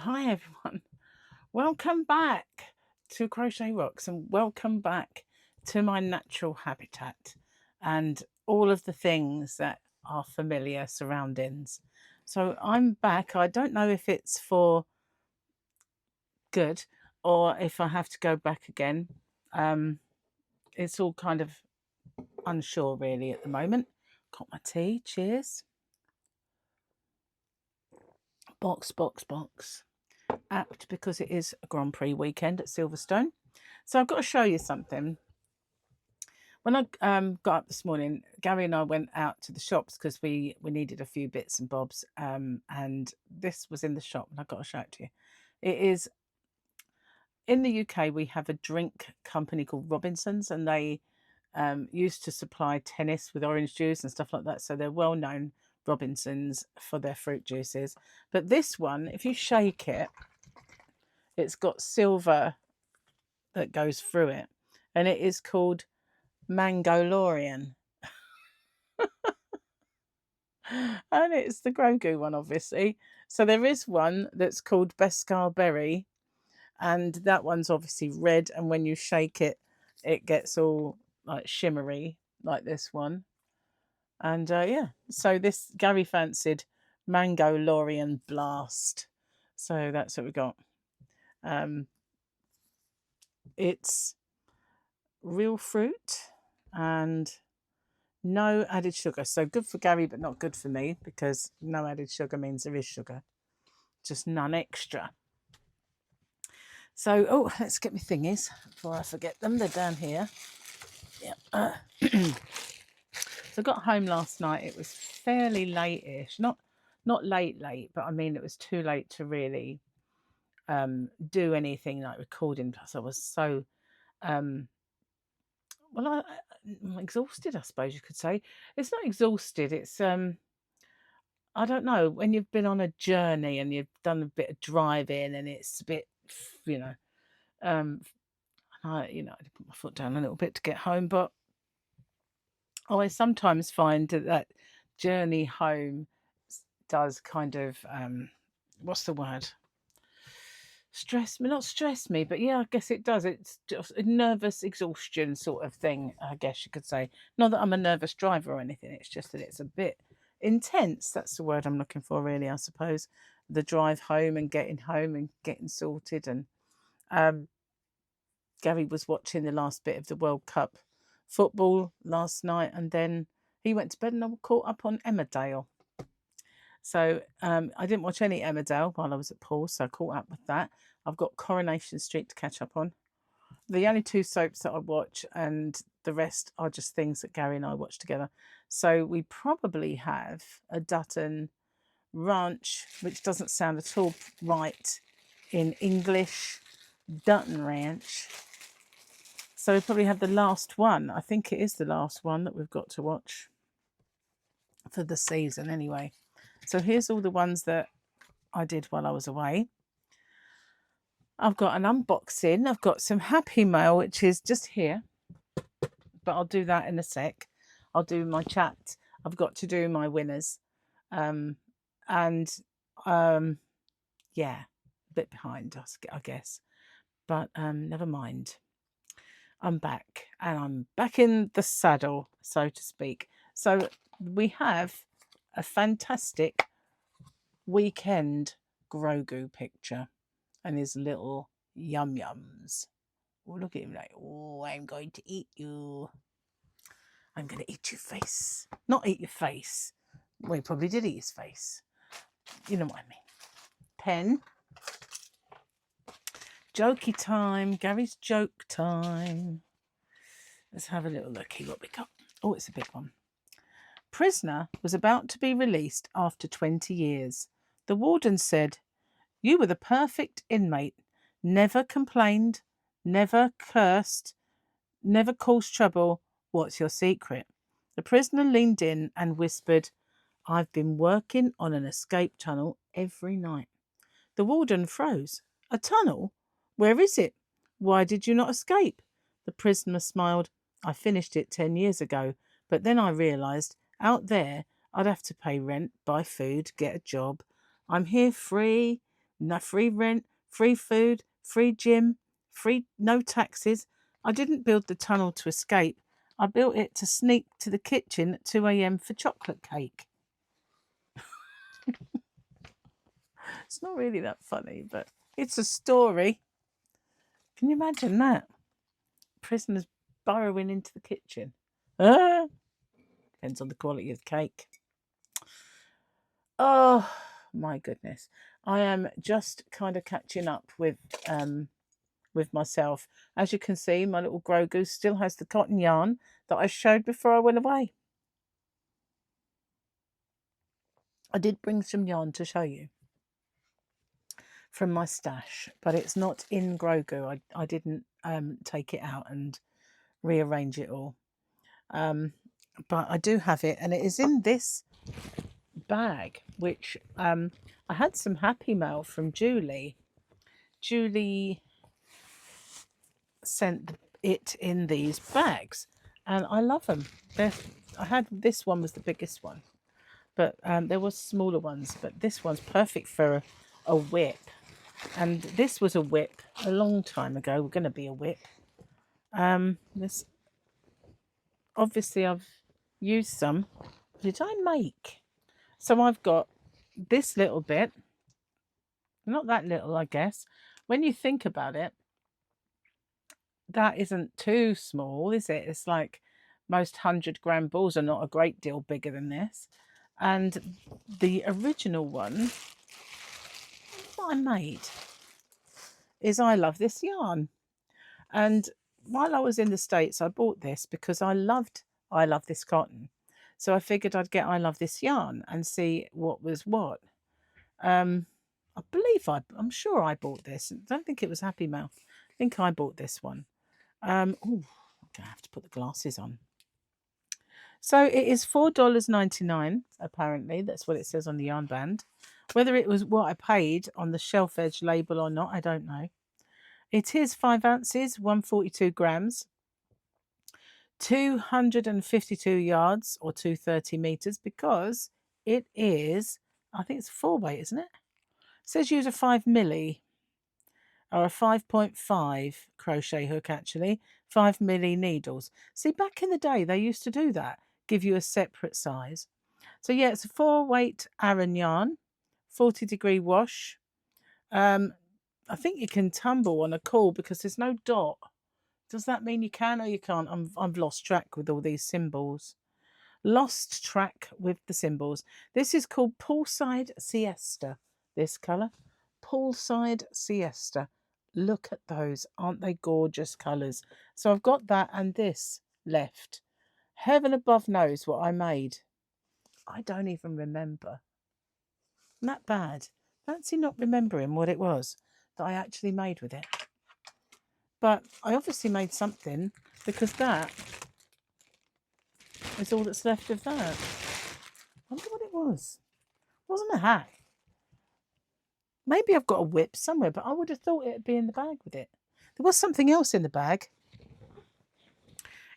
Hi everyone, welcome back to CrochetRocks and welcome back to my natural habitat and all of the things that are familiar surroundings. So I'm back. I don't know if it's for good or if I have to go back again. Um, it's all kind of unsure really at the moment. Got my tea, cheers. Box. Apt because it is a Grand Prix weekend at Silverstone. So I've got to show you something. When I got up this morning, Gary and I went out to the shops because we needed a few bits and bobs, and this was in the shop, and I've got to show it to you. It is in the UK. We have a drink company called Robinsons, and they used to supply tennis with orange juice and stuff like that. So they're well known, Robinsons, for their fruit juices. But this one, if you shake it, it's got silver that goes through it, and it is called Mango-Laurian. And it's the Grogu one, obviously. So there is one that's called Beskar Berry, and that one's obviously red, and when you shake it, it gets all like shimmery, like this one. And yeah, so this Gary fancied Mango-Laurian Blast. So that's what we got. It's real fruit and no added sugar. So good for Gary, but not good for me because no added sugar means there is sugar, just none extra. So, oh, let's get my thingies before I forget them. They're down here. Yeah. So I got home last night. It was fairly late-ish. Not late, but I mean, it was too late to really do anything like recording. Plus, I was so well, I'm exhausted, I suppose you could say. It's not exhausted. It's I don't know, when you've been on a journey and you've done a bit of driving and it's a bit, you know, I had to put my foot down a little bit to get home, but I sometimes find that journey home does kind of, what's the word? Not stress me, but yeah, I guess it does. It's just a nervous exhaustion sort of thing, I guess you could say. Not that I'm a nervous driver or anything, it's just that it's a bit intense. That's the word I'm looking for, really, I suppose. The drive home and getting sorted. And Gary was watching the last bit of the World Cup football last night, and then he went to bed and I caught up on Emmerdale. So I didn't watch any Emmerdale while I was at Paul, so I caught up with that. I've got Coronation Street to catch up on. The only two soaps that I watch, and the rest are just things that Gary and I watch together. So we probably have a Dutton Ranch, which doesn't sound at all right in English. Dutton Ranch. So we probably have the last one. I think it is the last one that we've got to watch for the season anyway. So here's all the ones that I did while I was away. I've got an unboxing. I've got some Happy Mail, which is just here, but I'll do that in a sec. I'll do my chat. I've got to do my winners. Yeah, a bit behind, I guess. But never mind. I'm back, and I'm back in the saddle, so to speak. So we have a fantastic weekend Grogu picture and his little yum-yums. Oh, look at him like, oh, I'm going to eat you. I'm going to eat your face. Not eat your face. Well, he probably did eat his face. You know what I mean. Pen. Jokey time. Gary's joke time. Let's have a little look. What we got. Oh, it's a big one. Prisoner was about to be released after 20 years. The warden said, "You were the perfect inmate. Never complained, never cursed, never caused trouble. What's your secret?" The prisoner leaned in and whispered, "I've been working on an escape tunnel every night." The warden froze. "A tunnel? Where is it? Why did you not escape?" The prisoner smiled. "I finished it 10 years ago, but then I realised out there I'd have to pay rent, buy food, get a job. I'm here free, no free rent, free food, free gym, free no taxes. I didn't build the tunnel to escape. I built it to sneak to the kitchen at 2 a.m. for chocolate cake. It's not really that funny, but it's a story. Can you imagine that? Prisoners burrowing into the kitchen. Depends on the quality of the cake. Oh my goodness. I am just kind of catching up with myself. As you can see, my little grow goose still has the cotton yarn that I showed before I went away. I did bring some yarn to show you from my stash, but it's not in Grogu. I didn't take it out and rearrange it all. But I do have it, and it is in this bag, which I had some happy mail from Julie. Julie sent it in these bags, and I love them. I had this one was the biggest one, but there was smaller ones, but this one's perfect for a whip. And this was a whip a long time ago. We're going to be a whip. This obviously I've used some. What did I make? So I've got this little bit. Not that little, I guess. When you think about it, that isn't too small, is it? It's like most 100-gram balls are not a great deal bigger than this. And the original one that I made is I love this yarn. And while I was in the States, I bought this because I love this cotton. So I figured I'd get I love this yarn and see what was what. I'm sure I bought this. I don't think it was Happy Mail. I think I bought this one. Oh, I'm gonna have to put the glasses on. So it is $4.99, apparently. That's what it says on the yarn band. Whether it was what I paid on the shelf edge label or not, I don't know. It is 5 ounces, 142 grams, 252 yards or 230 meters, because it is, I think it's 4-weight, isn't it? It says use a 5 milli or a 5.5 crochet hook, actually, 5 milli needles. See, back in the day, they used to do that, give you a separate size. So yeah, it's a 4-weight Aran yarn, 40-degree wash. I think you can tumble on a call because there's no dot. Does that mean you can or you can't? I've lost track with all these symbols. Lost track with the symbols. This is called Poolside Siesta, this colour. Poolside Siesta. Look at those. Aren't they gorgeous colours? So I've got that and this left. Heaven above knows what I made. I don't even remember. Isn't that bad? Fancy not remembering what it was that I actually made with it. But I obviously made something, because that is all that's left of that. I wonder what it was. It wasn't a hat. Maybe I've got a whip somewhere, but I would have thought it'd be in the bag with it. There was something else in the bag.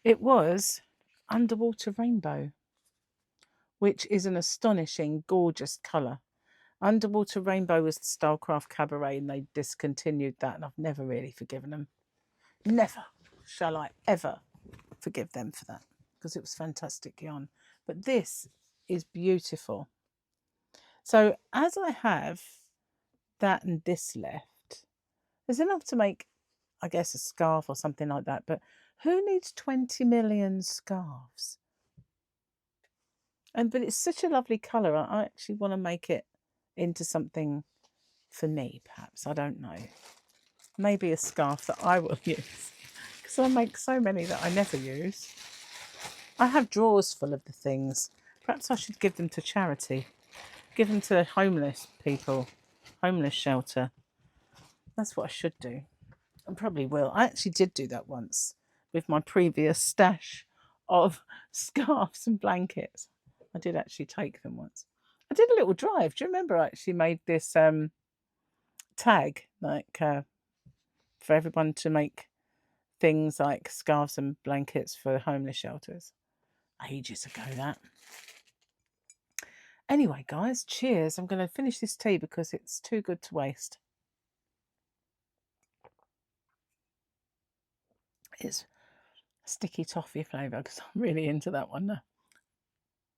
It was Underwater Rainbow, which is an astonishing, gorgeous colour. Underwater Rainbow was the Stylecraft Cabaret, and they discontinued that, and I've never really forgiven them. Never shall I ever forgive them for that, because it was fantastic yarn. But this is beautiful. So as I have that and this left, there's enough to make, I guess, a scarf or something like that. But who needs 20 million scarves? But it's such a lovely colour. I actually want to make it into something for me, perhaps. I don't know. Maybe a scarf that I will use, because I make so many that I never use. I have drawers full of the things. Perhaps I should give them to charity. Give them to homeless people, homeless shelter. That's what I should do. I probably will. I actually did do that once with my previous stash of scarves and blankets. I did actually take them once. I did a little drive. Do you remember I actually made this tag, like for everyone to make things like scarves and blankets for homeless shelters? Ages ago, that. Anyway, guys, cheers. I'm going to finish this tea because it's too good to waste. It's sticky toffee flavour because I'm really into that one now.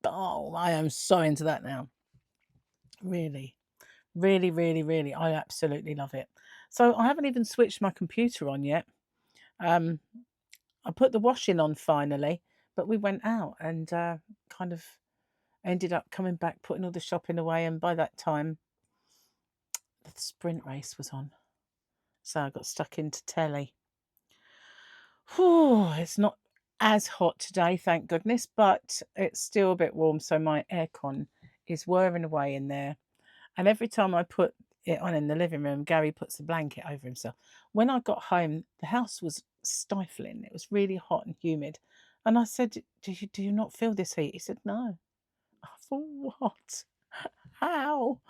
Oh, I am so into that now. Really, really, really, really. I absolutely love it. So I haven't even switched my computer on yet. I put the washing on finally, but we went out and kind of ended up coming back, putting all the shopping away. And by that time, the sprint race was on. So I got stuck into telly. Whew, it's not as hot today, thank goodness, but it's still a bit warm. So my aircon is whirring away in there. And every time I put it on in the living room, Gary puts the blanket over himself. When I got home, the house was stifling. It was really hot and humid. And I said, do you not feel this heat? He said, no. I thought, what? How?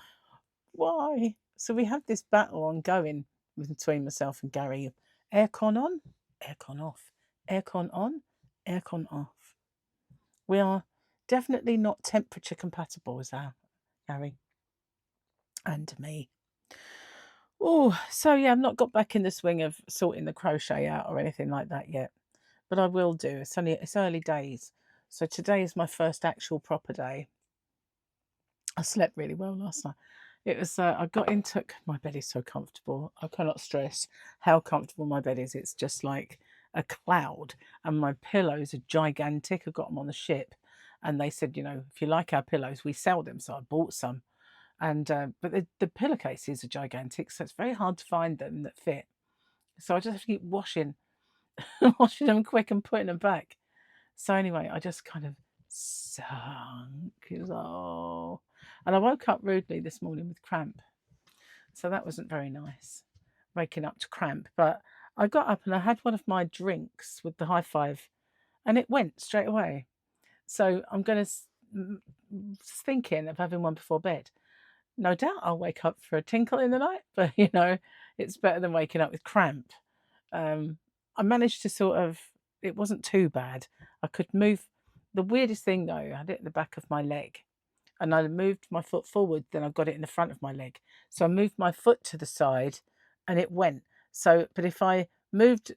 Why? So we have this battle ongoing between myself and Gary. Aircon on, aircon off. Aircon on, aircon off. We are definitely not temperature compatible, as our Gary and me. Oh, so yeah, I've not got back in the swing of sorting the crochet out or anything like that yet, but I will do. It's early days, so today is my first actual proper day. I slept really well last night. It was I got into my bed is so comfortable. I cannot stress how comfortable my bed is. It's just like a cloud, and my pillows are gigantic. I got them on the ship, and they said, if you like our pillows, we sell them. So I bought some. And but the pillowcases are gigantic, so it's very hard to find them that fit. So I just have to keep washing them quick and putting them back. So anyway, I just kind of sunk. And I woke up rudely this morning with cramp, so that wasn't very nice, waking up to cramp. But I got up and I had one of my drinks with the high five, and it went straight away. So I'm going to thinking of having one before bed. No doubt I'll wake up for a tinkle in the night, but it's better than waking up with cramp. I managed to it wasn't too bad. I could move. The weirdest thing though, I had it at the back of my leg, and I moved my foot forward, then I got it in the front of my leg. So I moved my foot to the side and it went. But if I moved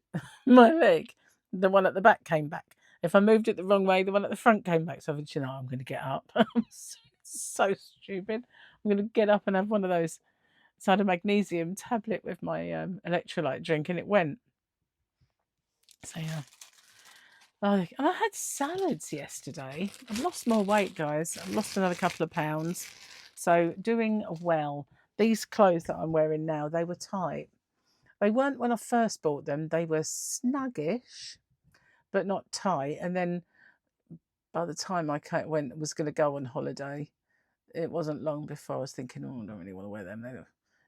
my leg, the one at the back came back. If I moved it the wrong way, the one at the front came back. So I thought, I'm going to get up. I'm so stupid. I'm going to get up and have one of those. So I had a magnesium tablet with my electrolyte drink, and it went. So yeah. And I had salads yesterday. I've lost more weight, guys. I've lost another couple of pounds. So doing well. These clothes that I'm wearing now, they were tight. They weren't when I first bought them. They were snuggish, but not tight. And then by the time I was going to go on holiday, it wasn't long before I was thinking, I don't really want to wear them. They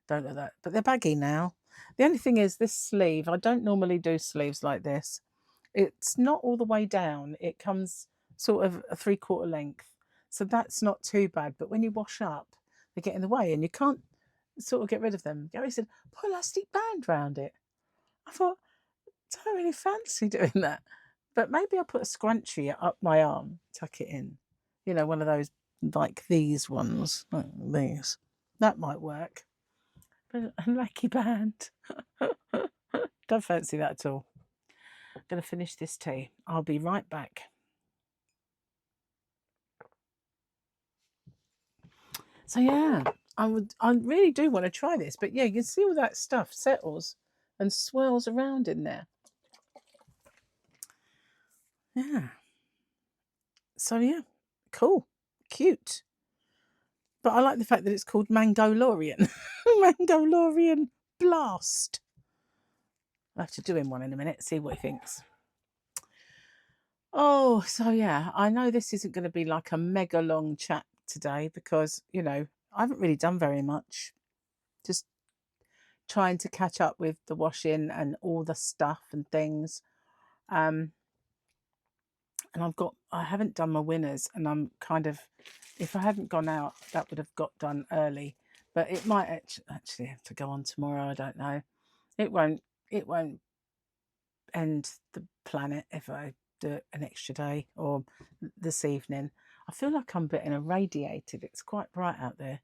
don't look that. But they're baggy now. The only thing is this sleeve. I don't normally do sleeves like this. It's not all the way down. It comes sort of a 3/4 length. So that's not too bad. But when you wash up, they get in the way and you can't sort of get rid of them. Gary said, put an elastic band around it. I thought, I don't really fancy doing that. But maybe I'll put a scrunchie up my arm, tuck it in. One of those like these ones, like these. That might work. But a lucky band. Don't fancy that at all. I'm going to finish this tea. I'll be right back. So yeah, I really do want to try this. But yeah, you can see all that stuff settles and swirls around in there. Yeah. So yeah, cool, cute. But I like the fact that it's called Mango-Laurian. Mango-Laurian Blast. I'll have to do him one in a minute, see what he thinks. Oh, so yeah, I know this isn't going to be like a mega long chat today because, I haven't really done very much. Just trying to catch up with the washing and all the stuff and things. And I haven't done my winners, and I'm kind of, if I hadn't gone out, that would have got done early. But it might actually have to go on tomorrow. I don't know. It won't end the planet if I do it an extra day or this evening. I feel like I'm a bit irradiated. It's quite bright out there.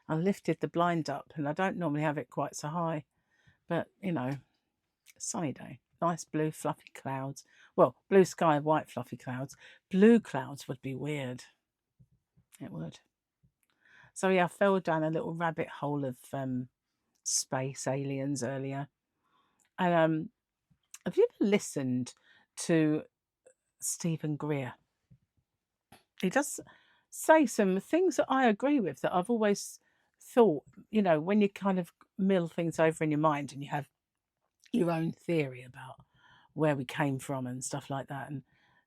I lifted the blind up, and I don't normally have it quite so high. But, sunny day. nice blue fluffy clouds. Well, blue sky, white fluffy clouds. Blue clouds would be weird. It would. So yeah, I fell down a little rabbit hole of space aliens earlier. And have you ever listened to Stephen Greer? He does say some things that I agree with, that I've always thought, when you kind of mill things over in your mind and you have your own theory about where we came from and stuff like that. And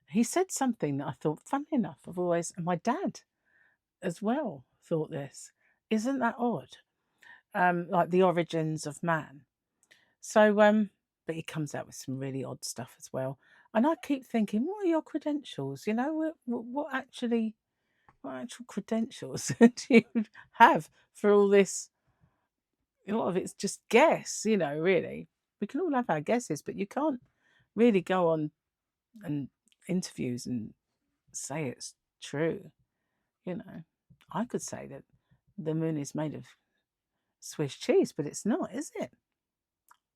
he said something that I thought, funny enough, and my dad as well thought this. Isn't that odd? Like the origins of man. So, but he comes out with some really odd stuff as well. And I keep thinking, what are your credentials? What actual credentials do you have for all this? A lot of it's just guess, really. We can all have our guesses, but you can't really go on and interviews and say it's true. I could say that the moon is made of Swiss cheese, but it's not, is it?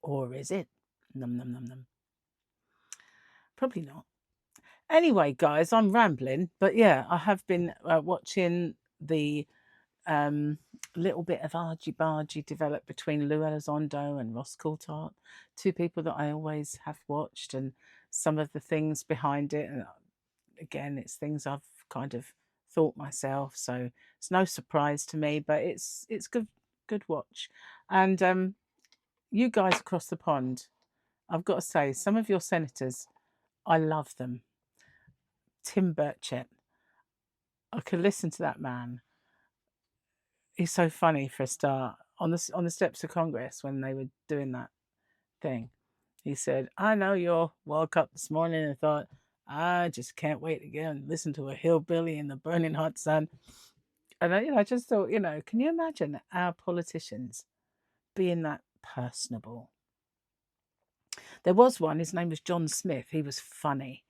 Or is it? Num, num, num, num. Probably not. Anyway, guys, I'm rambling, but yeah, I have been watching the little bit of argy-bargy develop between Lou Elizondo and Ross Coulthart, two people that I always have watched, and some of the things behind it. And again, it's things I've kind of thought myself, so it's no surprise to me, but it's good watch. And you guys across the pond, I've got to say, some of your senators, I love them. Tim Burchett, I could listen to that man. He's so funny for a start. On the steps of Congress when they were doing that thing, he said, "I know you woke up this morning and thought, I just can't wait to get and listen to a hillbilly in the burning hot sun." And I just thought, can you imagine our politicians being that personable? There was one, his name was John Smith. He was funny.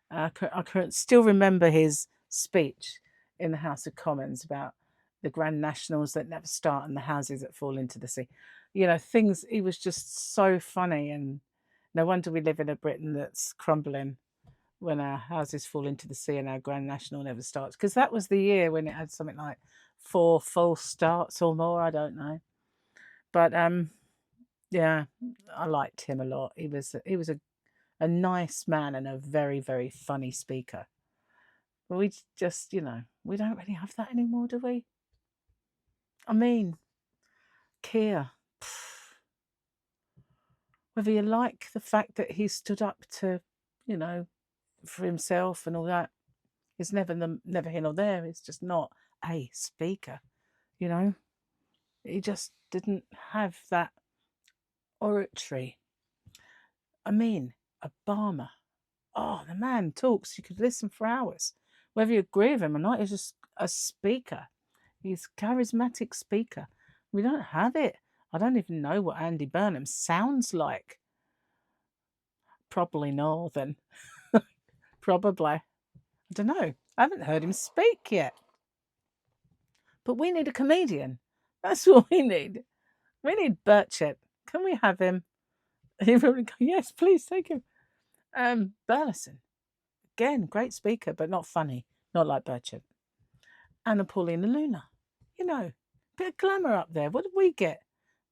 I can still remember his speech in the House of Commons about the Grand Nationals that never start and the houses that fall into the sea. Things, he was just so funny. And no wonder we live in a Britain that's crumbling when our houses fall into the sea and our Grand National never starts. Because that was the year when it had something like 4 false starts or more. I don't know. But yeah, I liked him a lot. He was a nice man and a very, very funny speaker. But we just, we don't really have that anymore, do we? I mean, Keir, whether you like the fact that he stood up to, for himself and all that, it's never here nor there. It's just not a speaker, He just didn't have that oratory. I mean, Obama. Oh, the man talks. You could listen for hours. Whether you agree with him or not, he's just a speaker. He's a charismatic speaker. We don't have it. I don't even know what Andy Burnham sounds like. Probably northern. Probably. I don't know. I haven't heard him speak yet. But we need a comedian. That's what we need. We need Burchett. Can we have him? He probably go, yes, please take him. Burleson. Again, great speaker, but not funny. Not like Burchett. Anna Paulina Luna. Bit of glamour up there. What did we get?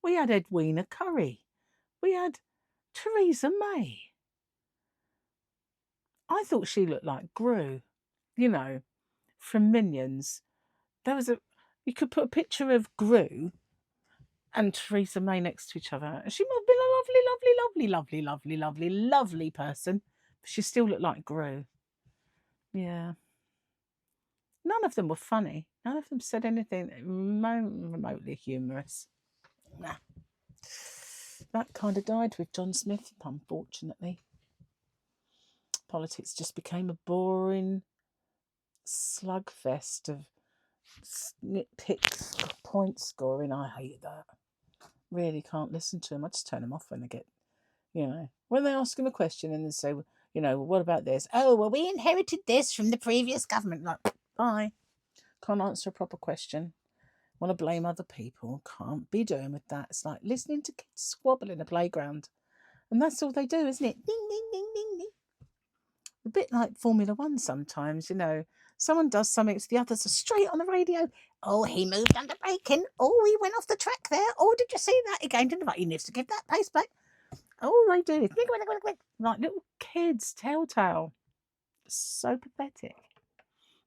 We had Edwina Curry. We had Theresa May. I thought she looked like Gru, from Minions. You could put a picture of Gru and Theresa May next to each other. She might have been a lovely person. But she still looked like Gru. Yeah. None of them were funny. None of them said anything remotely humorous. Nah. That kind of died with John Smith, unfortunately. Politics just became a boring slugfest of nitpicks, point scoring. I hate that. Really can't listen to them. I just turn them off when they get, when they ask them a question and then say, what about this? Oh, well, we inherited this from the previous government. Like, bye. Can't answer a proper question. Want to blame other people. Can't be doing with that. It's like listening to kids squabble in a playground. And that's all they do, isn't it? Ding, ding, ding, ding, ding. A bit like Formula One sometimes, you know. Someone does something, so the others are straight on the radio. Oh, he moved under braking. Oh, he went off the track there. Oh, did you see that? He gained the right. He needs to give that pace back. All they do is like little kids, telltale. So pathetic.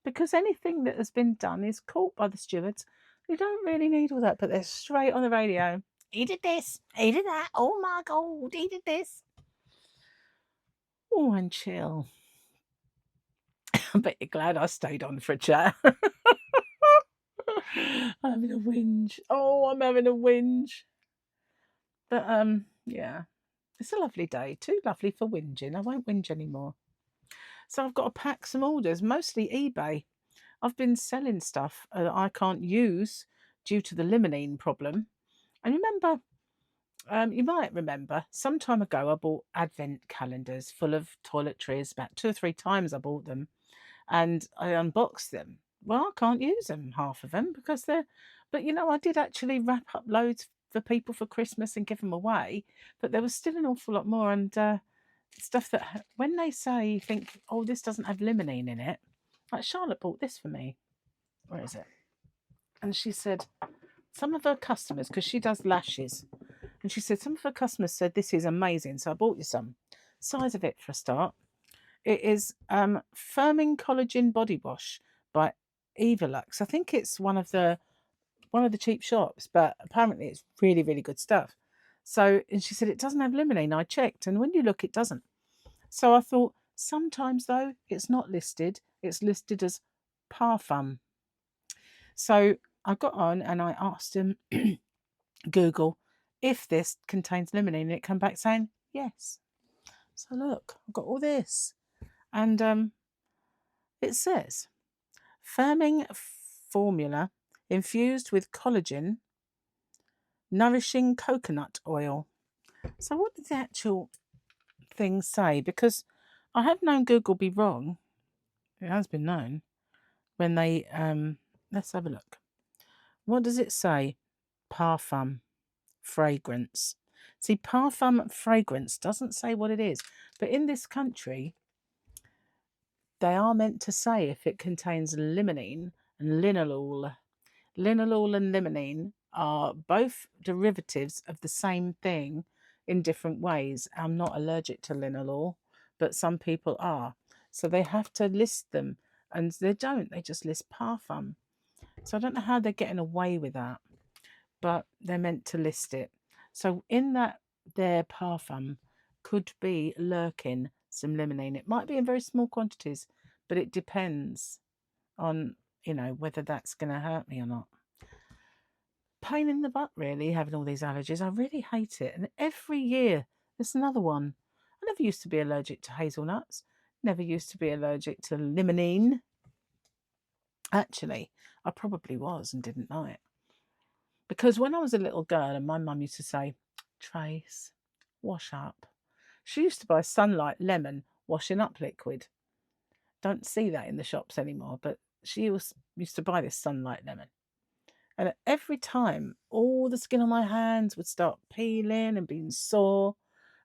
Because anything that has been done is caught by the stewards. You don't really need all that, but they're straight on the radio. He did this. He did that. Oh my God, he did this. Oh, and chill. I bet you're glad I stayed on for a chat. I'm having a whinge. Oh, I'm having a whinge. But yeah, it's a lovely day. Too lovely for whinging. I won't whinge anymore. So I've got to pack some orders, mostly eBay. I've been selling stuff that I can't use due to the limonene problem. And remember, you might remember, some time ago I bought advent calendars full of toiletries. About 2 or 3 times I bought them. And I unboxed them. Well, I can't use them, half of them, because they're... But, you know, I did actually wrap up loads for people for Christmas and give them away. But there was still an awful lot more. And stuff that, when they say, you think, oh, this doesn't have limonene in it. Like Charlotte bought this for me. Where is it? And she said, some of her customers, because she does lashes, and she said, some of her customers said, this is amazing. So I bought you some. Size of it for a start. It is Firming Collagen Body Wash by Evolux. I think it's one of the cheap shops, but apparently it's really, really good stuff. So, and she said it doesn't have limonene. I checked, and when you look, it doesn't. So I thought, sometimes though, it's not listed. It's listed as parfum. So I got on and I asked him, Google, if this contains limonene, and it came back saying yes. So look, I've got all this. And it says, firming formula infused with collagen, nourishing coconut oil. So what did the actual thing say? Because I have known Google be wrong. It has been known when they, let's have a look. What does it say? Parfum, fragrance. See, parfum fragrance doesn't say what it is. But in this country, they are meant to say if it contains limonene and linalool. Linalool and limonene are both derivatives of the same thing in different ways. I'm not allergic to linalool, but some people are. So they have to list them, and they don't. They just list parfum. So I don't know how they're getting away with that, but they're meant to list it. So in that, their parfum could be lurking some limonene. It might be in very small quantities, but it depends on, you know, whether that's going to hurt me or not. Pain in the butt, really, having all these allergies. I really hate it. And every year, there's another one. I never used to be allergic to hazelnuts. Never used to be allergic to limonene. Actually, I probably was and didn't know it. Because when I was a little girl and my mum used to say, Trace, wash up. She used to buy Sunlight Lemon washing up liquid. Don't see that in the shops anymore, but she used to buy this Sunlight Lemon. And every time, all the skin on my hands would start peeling and being sore.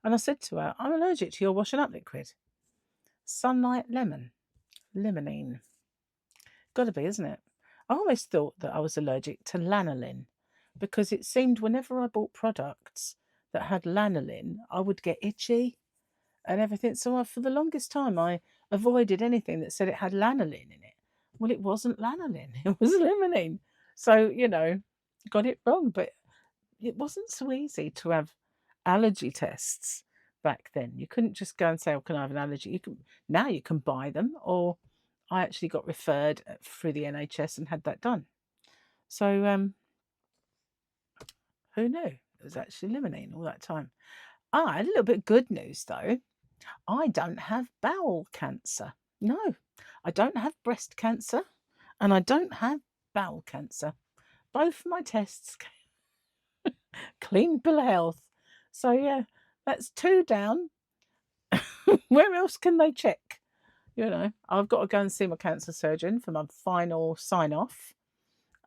And I said to her, I'm allergic to your washing up liquid. Sunlight Lemon. Limonene. Got to be, isn't it? I always thought that I was allergic to lanolin, because it seemed whenever I bought products that had lanolin, I would get itchy and everything. So for the longest time, I avoided anything that said it had lanolin in it. Well, it wasn't lanolin. It was limonene. So, you know, got it wrong. But it wasn't so easy to have allergy tests back then. You couldn't just go and say, oh, can I have an allergy? Now you can buy them. Or I actually got referred through the NHS and had that done. So, who knew? It was actually limonene all that time. A little bit of good news, though. I don't have bowel cancer. No, I don't have breast cancer, and I don't have bowel cancer. Both my tests clean bill of health. So, yeah, that's 2 down. Where else can they check? You know, I've got to go and see my cancer surgeon for my final sign-off.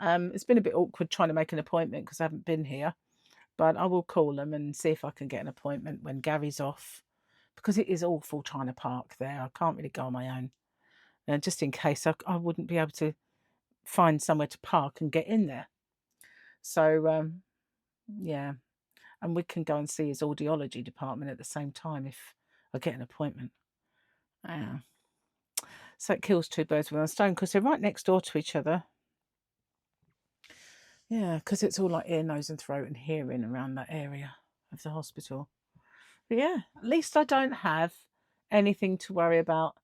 It's been a bit awkward trying to make an appointment because I haven't been here. But I will call them and see if I can get an appointment when Gary's off, because it is awful trying to park there. I can't really go on my own. And just in case, I wouldn't be able to find somewhere to park and get in there. So, yeah. And we can go and see his audiology department at the same time if I get an appointment. Yeah. So it kills two birds with one stone, because they're right next door to each other. Yeah, because it's all like ear, nose and throat and hearing around that area of the hospital. But yeah, at least I don't have anything to worry about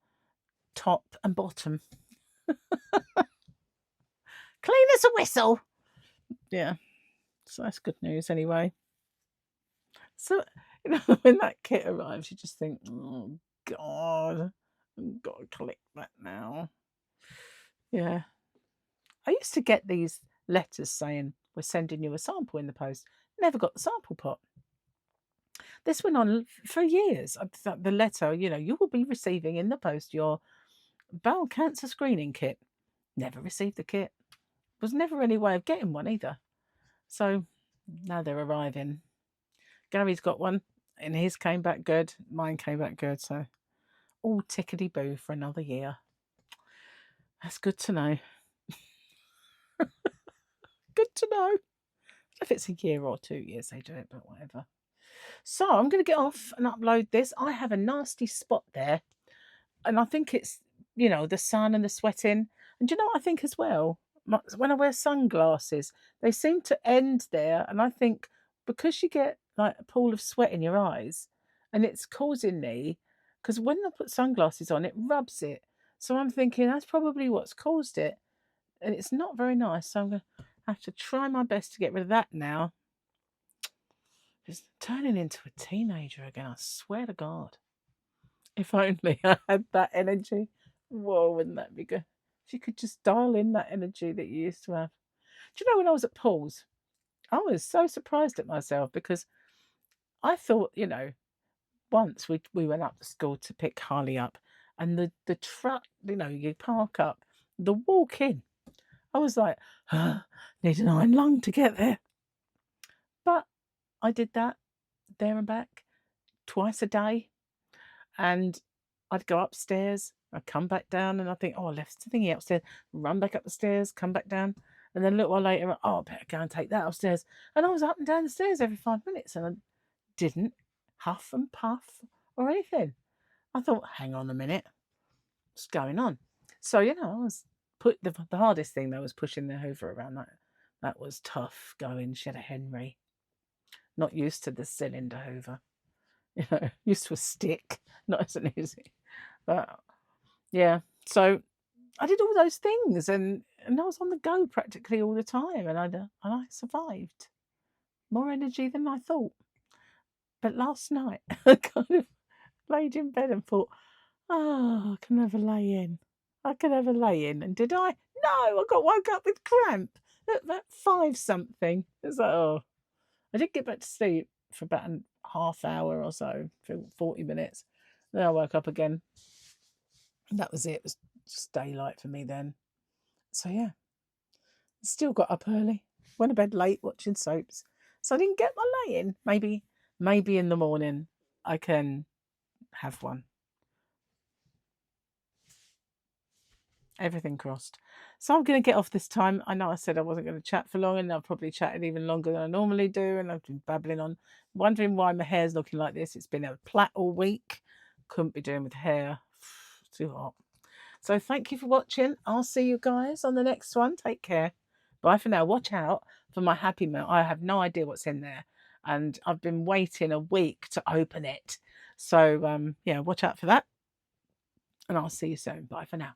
top and bottom. Clean as a whistle. Yeah, so that's good news anyway. So, when that kit arrives, you just think, oh God, I've got to collect that now. Yeah. I used to get these letters saying, we're sending you a sample in the post. Never got the sample pot. This went on for years. The letter, you will be receiving in the post your bowel cancer screening kit. Never received the kit. Was never any way of getting one either. So now they're arriving. Gary's got one, and his came back good. Mine came back good. So all tickety-boo for another year. That's good to know. Good to know. If it's a year or 2 years they do it, but whatever. So I'm going to get off and upload this. I have a nasty spot there, and I think it's, the sun and the sweating. And do you know what I think as well? When I wear sunglasses, they seem to end there, and I think because you get like a pool of sweat in your eyes, and it's causing me, because when I put sunglasses on, it rubs it. So I'm thinking that's probably what's caused it, and it's not very nice. So I'm going to have to try my best to get rid of that now. Just turning into a teenager again, I swear to God. If only I had that energy. Whoa, wouldn't that be good? If you could just dial in that energy that you used to have. Do you know when I was at Paul's, I was so surprised at myself, because I thought, once we went up to school to pick Harley up, and the truck, you park up, the walk in, I was like, need an iron lung to get there. But I did that there and back twice a day, and I'd go upstairs, I'd come back down, and I think, I left the thingy upstairs, run back up the stairs, come back down, and then a little while later, I better go and take that upstairs. And I was up and down the stairs every 5 minutes, and I didn't huff and puff or anything. I thought, hang on a minute, what's going on? So, I was the hardest thing though was pushing the hoover around. That was tough going. She had a Henry. Not used to the cylinder hoover. Used to a stick, not as an easy. But yeah, so I did all those things, and I was on the go practically all the time, and I survived. More energy than I thought. But last night, I kind of laid in bed and thought, I can never lay in. I can never lay in. And did I? No, I got woke up with cramp at 5 something. It's like, I did get back to sleep for about a half hour or so, for 40 minutes. Then I woke up again. And that was it. It was just daylight for me then. So yeah, still got up early. Went to bed late watching soaps. So I didn't get my lay in. Maybe in the morning I can have one. Everything crossed. So I'm going to get off this time. I know I said I wasn't going to chat for long, and I've probably chatted even longer than I normally do, and I've been babbling on, wondering why my hair's looking like this. It's been a plait all week. Couldn't be doing with hair. Too hot. So thank you for watching. I'll see you guys on the next one. Take care. Bye for now. Watch out for my Happy Meal. I have no idea what's in there, and I've been waiting a week to open it. So yeah, watch out for that, and I'll see you soon. Bye for now.